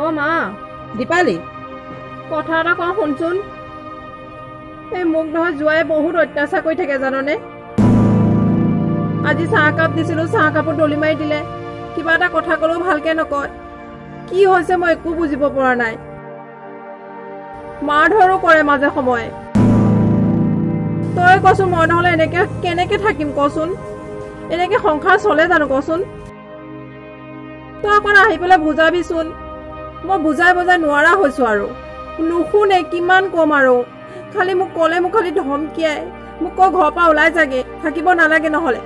ও মা দীপালি কথা এটা কওঁ শুনচোন এই মোক নহয় জোৱাই বহুত অত্যাচাৰ কৰি থাকে জাননে আজি চাহ কাপ দিছিলো চাহ কাপত দলি মাৰি দিলে কিবা এটা কথা ক'লেও ভালকে নকয় কি হৈছে মই একো বুজিব পৰা নাই মাৰ ধৰো কৰে মাজে সময়ে তই কচোন মই নহ'লে এনেকে কেনেকে থাকিম কচোন এনেকে সংসাৰ চলে জানো কচোন তই অকণ আহি পেলাই বুজাবিচোন মই বুজাই নোৱাৰা হৈছো আৰু নুশুনে কিমান কম আৰু খালি মোক ক'লে মোক খালি ধমকিয়াই মোক ক ঘৰৰ পৰা ওলাই যাগে থাকিব নালাগে নহ'লে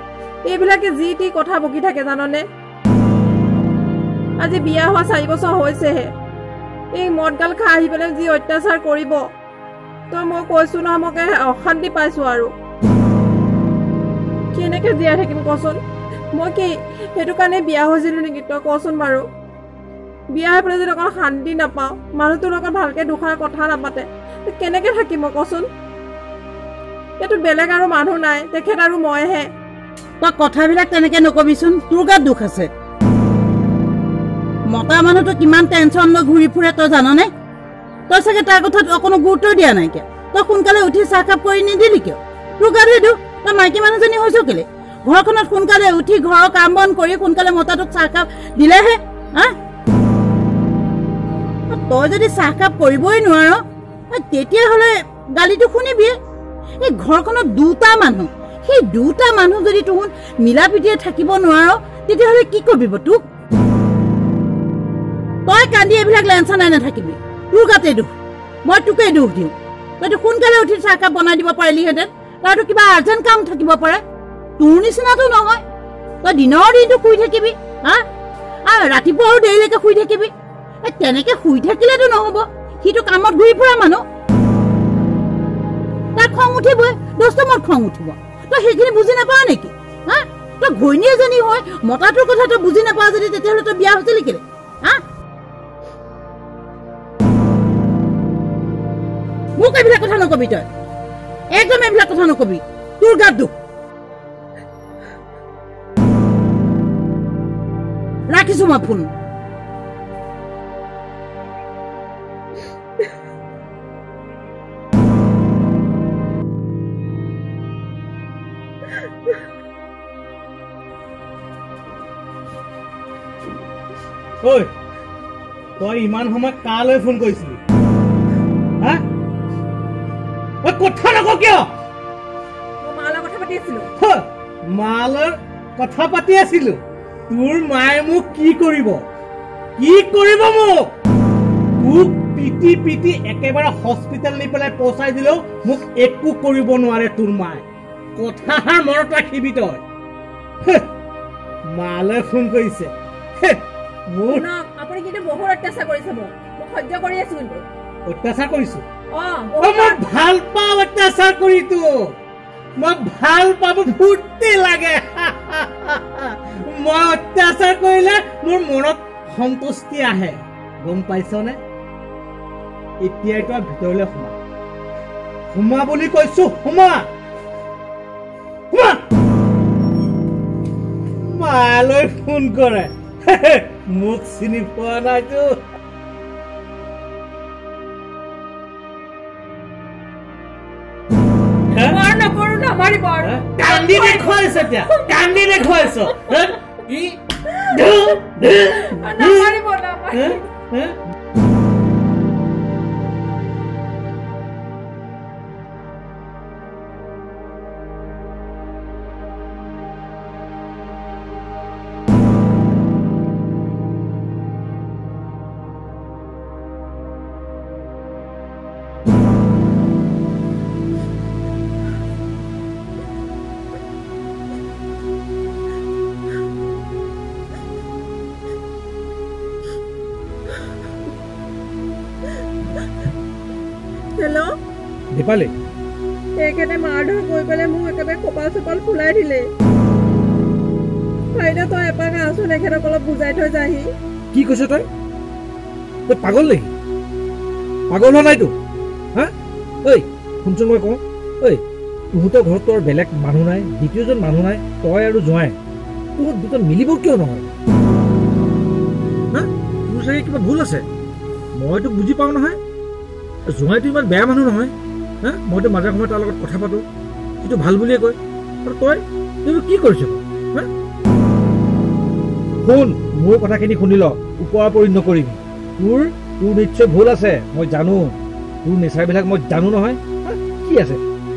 এইবিলাকে যি টি কথা বকি থাকে জাননে আজি বিয়া হোৱা 4 বছৰ হৈছেহে এই মদগাল খাই আহি পেলাই যি অত্যাচাৰ কৰিব তই মই কৈছো নহয় মোক অশান্তি পাইছো আৰু কেনেকে জীয়াই থাকিম কচোন মই কি সেইটো কাৰণে বিয়া হৈছিলো নেকি তই কচোন বাৰু বিয়া হৈ পেলাই যদি অকণ শান্তি নাপাওঁ মানুহটোৰ লগত ভালকে দুখাৰ কথা নাপাতে কেনেকে থাকিম মই কচোন এইটো বেলেগ আৰু মানুহ নাই তেখেত আৰু মইহে তই কথাবিলাক তেনেকে নকবিচোন তোৰ গাত দুখ আছে মতা মানুহটো কিমান টেনচন লৈ ঘূৰি ফুৰে তই জাননে তই চাগে তাৰ কথাত অকণো গুৰুত্ব দিয়া নাই কিয় তই সোনকালে উঠি চাহকাপ কৰি নিদিলি কিয় তোৰ গাত সেইটো তই মাইকী মানুহজনী হৈছ কেলে ঘৰখনত সোনকালে উঠি ঘৰৰ কাম বন কৰি সোনকালে মতাটোক চাহকাপ দিলেহে হা তই যদি চাহকাপ কৰিবই নোৱাৰ তেতিয়াহ'লে গালিটো শুনিবি এই ঘৰখনত দুটা মানুহ সেই দুটা মানুহ যদি তোৰ মিলা প্ৰীতিৰে থাকিব নোৱাৰ তেতিয়াহ'লে কি কৰিবিব তোক তই কান্দি এইবিলাক লেঞ্চা নাই নাথাকিবি তোৰ গাতে দুখ মই তোকে দুখ দিওঁ তইতো সোনকালে উঠি চাহকাপ বনাই দিব পাৰিলিহেঁতেন তাৰতো কিবা আৰ্জেণ্ট কাম থাকিব পাৰে তোৰ নিচিনাতো নহয় তই দিনৰ দিনটো শুই থাকিবি হা ৰাতিপুৱা আৰু দেৰিলৈকে শুই থাকিবি তেনেকে শুই থাকিলেতো নহ'ব সিটো কামত ঘূৰি ফুৰা মানুহ তাৰ খং উঠিবই দস্তমত খং উঠিব তই সেইখিনি বুজি নাপাৱ নেকি হা তই ঘৈণী এজনী হয় মতাটোৰ কথা তই বুজি নাপাৱ যদি তেতিয়াহ'লে তই বিয়া হৈছিলি কেলে হা মোক এইবিলাক কথা নকবি তই একদম এইবিলাক কথা নকবি তোৰ গাত দুখ ৰাখিছো মই ফোন ঐ তই ইমান সময় কালৈ ফোন কৰিছিলি হা কথা নক কিয় মালৰ কথা পাতি আছিলো মালৰ কথা পাতি আছিলো তোৰ মায়ে মোক কি কৰিব মোক তোক পিটি পিটি একেবাৰে হস্পিটেল নি পেলাই পৌঁছাই দিলেও মোক একো কৰিব নোৱাৰে তোৰ মায়ে কথাষাৰ মনত ৰাখিবি তই মালৈ ফোন কৰিছে আপুনি কিন্তু বহুত অত্যাচাৰ কৰিছে মোক সহ্য কৰি আছো কিন্তু অত্যাচাৰ কৰিছো মই ভাল পাওঁ অত্যাচাৰ কৰি তোক মই ভাল পাব ফূৰ্তি লাগে মই অত্যাচাৰ কৰিলে মোৰ মনত সন্তুষ্টি আহে গম পাইছনে এতিয়াই তই ভিতৰলৈ সোমা বুলি কৈছো সোমা মালৈ ফোন কৰে মোক চিনি পোৱা নাইতো কান্দি দেখুৱাইছ এতিয়া কান্দি দেখুৱাইছ হেল্ল' দীপালি তেখেতে মাৰধৰ কৰি পেলাই মোক একেবাৰে কপাল চপাল ফুলাই দিলে ভাইদা তই এপাক আছোন এখেতক অলপ বুজাই থৈ যাহি কি কৈছ তই পাগল নেকি পাগল হোৱা নাইতো হা ঐ শুনচোন মই কওঁ ঐ তহঁতৰ ঘৰত তোৰ বেলেগ মানুহ নাই দ্বিতীয়জন মানুহ নাই তই আৰু জোঁৱাই তোৰ দুটা মিলিব কিয় নহয় হা তোৰ চাগে কিবা ভুল আছে মইতো বুজি পাওঁ নহয় জোঁৱাইটো ইমান বেয়া মানুহ নহয় হা মইতো মাজে সময়ে তাৰ লগত কথা পাতোঁ সিটো ভাল বুলিয়ে কয় আৰু তই কি কৰিছ হা শুন মোৰ কথাখিনি শুনি ল ওপৰা পৰি নকৰিবি তোৰ নিশ্চয় ভুল আছে মই জানো তোৰ নেচাৰবিলাক মই জানো নহয় কি আছে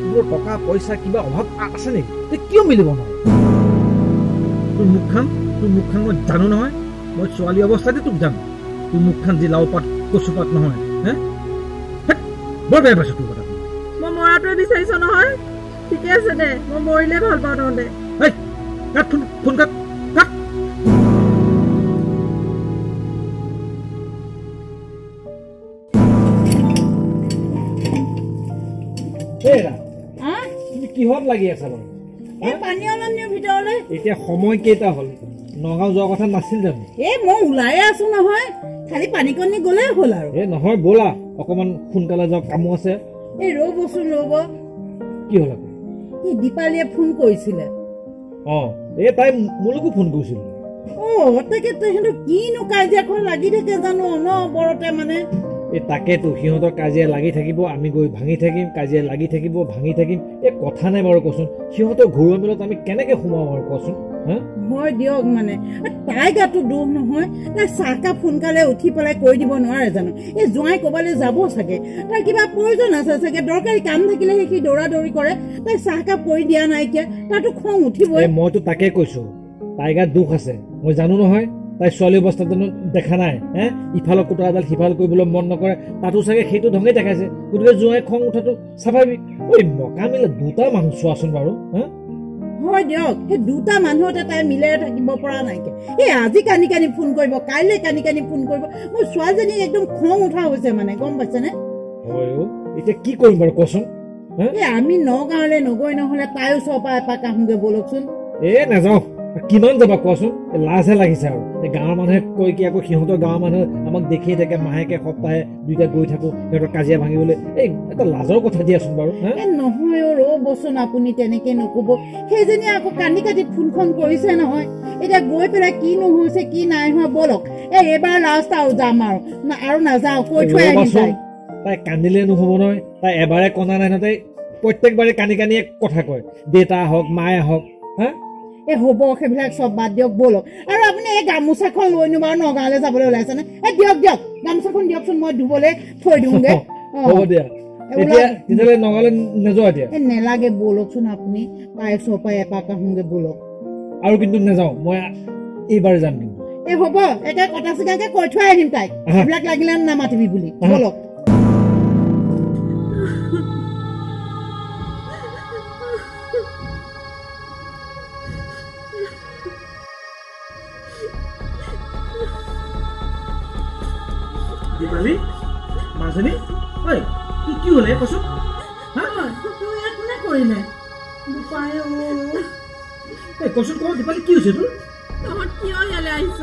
তোৰ টকা পইচা কিবা অভাৱ আছে নেকি তই কিয় মিলিব নোৱাৰে তোৰ মুখখন মই জানো নহয় মই ছোৱালী অৱস্থাতে তোক জানো তোৰ মুখখন যি লাও পাত কচু পাত নহয় হে বৰ বেয়া পাইছো তোৰ কথা মই মৰাটোৱে বিচাৰিছ নহয় ঠিকে আছে দে মই মৰিলে ভাল পাওঁ তহঁতে কাট ফোন কাট কিহত লাগি আছে বাৰু এতিয়া সময় কেইটা হ'ল নগাঁও যোৱা কথা নাছিল জানো মই ওলাই আছো নহয় খালি পানীকণ গ'লে হ'ল আৰু নহয় ব'লা অকমান সোনকালে যাওক কামো আছে ৰ'বচোন ৰ'ব কি হ'ল আকৌ দীপালীয়ে ফোন কৰিছিলে তাই মোলৈকো ফোন কৰিছিল তাকে সিহঁতৰ কিনো কাজিয়াখন লাগি থাকে জানো অনবৰতে মানে তাকেতো সিহঁতৰ কাজিয়া লাগি থাকিব আমি গৈ ভাঙি থাকিম কাজিয়া লাগি থাকিব ভাঙি থাকিম কথা নাই বাৰু কচোন সিহঁতৰ ঘৰুৱা মেলত আমি কেনেকে সোমাওঁ বাৰু কচোন হয় দিয়ক মানে তাই গাতো দুখ নহয় তাই চাহকাপ সোনকালে উঠি পেলাই কৈ দিব নোৱাৰে জানো এই জোঁৱাই ক'বালৈ যাব চাগে তাৰ কিবা প্ৰয়োজন আছে চাগে দৰকাৰী কাম থাকিলেহে সি দৌৰা দৌৰি কৰে তাই চাহকাপ কৰি দিয়া নাইকিয়া তাতো খং উঠিবই মইতো তাকে কৈছো তাই গাত দুখ আছে মই জানো নহয় তাই ছোৱালী অৱস্থাত জানো দেখা নাই ইফালৰ কুটা এডাল সিফাল কৰিবলৈ মন নকৰে তাতো চাগে সেইটো ধঙেই দেখাইছে গতিকে জোঁৱাই খং উঠাটো স্বাভাৱিক মকা মিলে দুটা মানুহ চোৱাচোন বাৰু হয় দিয়ক সেই দুটা মানুহতে তাই মিলাই থাকিব পৰা নাইকিয়া আজি কানি কানি ফোন কৰিব কাইলৈ কানি কানি ফোন কৰিব মোৰ ছোৱালীজনী একদম খং উঠা হৈছে মানে গম পাইছেনে এতিয়া কি কৰিম বাৰু কচোন আমি নগাঁৱলৈ নগৈ নহলে তাই ওচৰৰ পৰা এপাক আহোঁগে বলকচোন নাযাওঁ কিমান যাবা কোৱাচোন লাজহে লাগিছে আৰু গাঁৱৰ মানুহে কৈ কি আকৌ সিহঁতৰ গাঁৱৰ মানুহে আমাক দেখিয়ে থাকে মাহেকে সপ্তাহে দুইটা গৈ থাকো সিহঁতৰ কাজিয়া ভাঙিবলৈ এটা লাজৰ কথা দিয়াচোন বাৰু নহয় ৰ'বচোন আপুনি তেনেকে নকব সেইজনী আকৌ কান্দি কাটি ফোনখন কৰিছে নহয় এতিয়া গৈ পেলাই কি নহৈছে কি নাই হোৱা বলক এইবাৰ লাষ্ট আৰু যাম আৰু নাযাওঁ কৈ থৈ আহিম তাই কান্দিলে নহব নহয় তাই এবাৰে কন্দা নাই নহয় তাই প্ৰত্যেকবাৰে কান্দি কান্দি এক কথা কয় দেউতা আহক মায়ে আহক হ'ব সেইবিলাক চব বাদ দিয়ক বলক আৰু আপুনি এই গামোচাখন লৈ নিব আৰু নগাঁৱলৈ যাবলৈ ওলাইছে নে দিয়ক গামোচাখন দিয়কচোন মই ধুবলৈ থৈ দিওঁগে হ'ব দিয়া তেতিয়াহ'লে নগাঁৱলৈ নাযোৱা এতিয়া নেলাগে বলকচোন আপুনি তাইৰ ওচৰৰ পৰা এপাক আহোঁগে বলক আৰু কিন্তু নাযাওঁ মই এইবাৰ যাম কিন্তু হ'ব একে কটা চিকাকে কৈ থৈ আহিম তাইক এইবিলাক লাগিলে নামাতিবি বুলি বলক দীপালি মাজনী তোৰ কি হ'লে কচোন কোনে কৰিলে কচোন ক দীপালি কি হৈছে তোৰ কিয় ইয়ালৈ আহিছ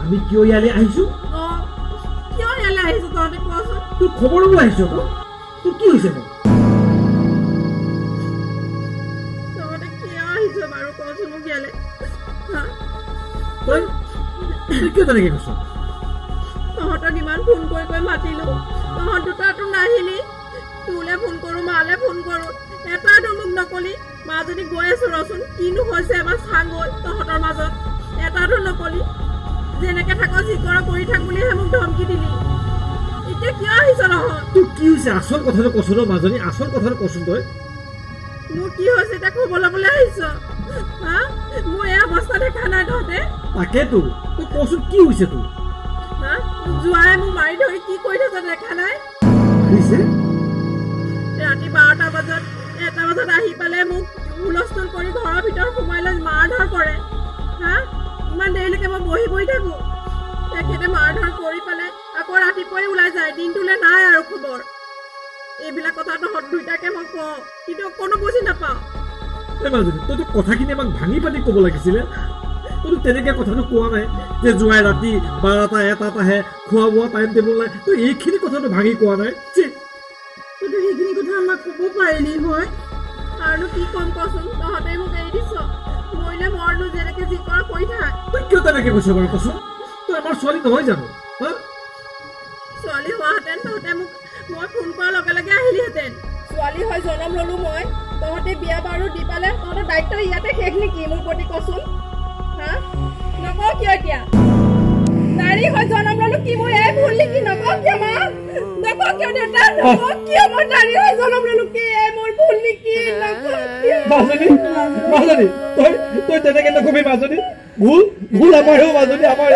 আমি কিয় ইয়ালৈ আহিছো কিয় ইয়ালৈ আহিছ তহঁতে কচোন তোৰ খবৰ ল'ব আহিছ আকৌ তোৰ কি হৈছে তহঁতে কিয় আহিছ বাৰু কচোন মোক ইয়ালৈ তই কিয় তেনেকে কৈছ তহঁতক ইমান ফোন কৰি মাতিলো তহঁত দুটাতো নাহিলি তোলে ফোন কৰো মালে ফোন কৰো এটাতো মোক নকলি মাজনী গৈ আছো ৰচোন কিনো হৈছে এবাৰ চাং গ'ল তহঁতৰ মাজত এটাতো নকলি যেনেকে থাক যি কৰ কৰি থাক বুলিহে মোক ধমকি দিলি এতিয়া কিয় আহিছ নহয় তোৰ কি হৈছে আচল কথাটো কচোন মাজনী আচল কথাটো কচোন তই মোৰ কি হৈছে এতিয়া খবৰ ল'বলৈ আহিছ মোৰ এই অৱস্থা দেখা নাই তহঁতে তাকেতো তই কচোন কি হৈছে তোৰ জোঁৱাই মোক মাৰি ধৰি কি কৰি থৈছে দেখা নাই ৰাতি 12টা বজাত 1টা বজাত আহি পালে মোক হুলস্থুল কৰি ঘৰৰ ভিতৰত সোমাই লৈ মাৰ ধৰ কৰে ইমান দেৰিলৈকে মই বহি থাকো তেখেতে মাৰ ধৰ কৰি পালে আকৌ ৰাতিপুৱাই ওলাই যায় দিনটোলৈ নাই আৰু খবৰ এইবিলাক কথা তহঁত দুইটাকে মই কওঁ কিন্তু কোনো বুজি নাপাওঁ তইতো কথাখিনি আমাক ভাঙি পাতি ক'ব লাগিছিলে তইতো তেনেকে কথাটো কোৱা নাই যে জোঁৱাই ৰাতি 12টা 1টাত আহে খোৱা বোৱা টাইম টেবুল নাই তই এইখিনি কথাটো ভাঙি কোৱা নাই তইতো সেইখিনি কথা আমাক ক'ব পাৰিলি হয় আৰুনো কি কম কচোন তহঁতে মোক এৰি দিছ মৰিলে মৰনো যেনেকে যি কৰ কৰি থাক তই কিয় তেনেকে কৈছ বাৰু কচোন তই আমাৰ ছোৱালী নহয় জানো তহঁতে মোক মই ফোন কৰাৰ লগে লগে আহিলিহেঁতেন ছোৱালী হৈ জনম ললো মই তহঁতে বিয়া বাৰু দি পালে তহঁতৰ দায়িত্ব ইয়াতে শেষ নেকি মোৰ প্ৰতি কচোন হা নকওঁ কিয় এতিয়া নাৰী হৈ জনম ললো কি মোৰ এই ভুল নেকি নকওঁ কিয় মা নকওঁ কিয় দেউতা নকওঁ কিয় মই নাৰী হৈ জনম ললো কি এই মোৰ ভুল নেকি মাজনী তই তেনেকে নকবি মাজনী ভুল আমাৰো মাজনী আমাৰ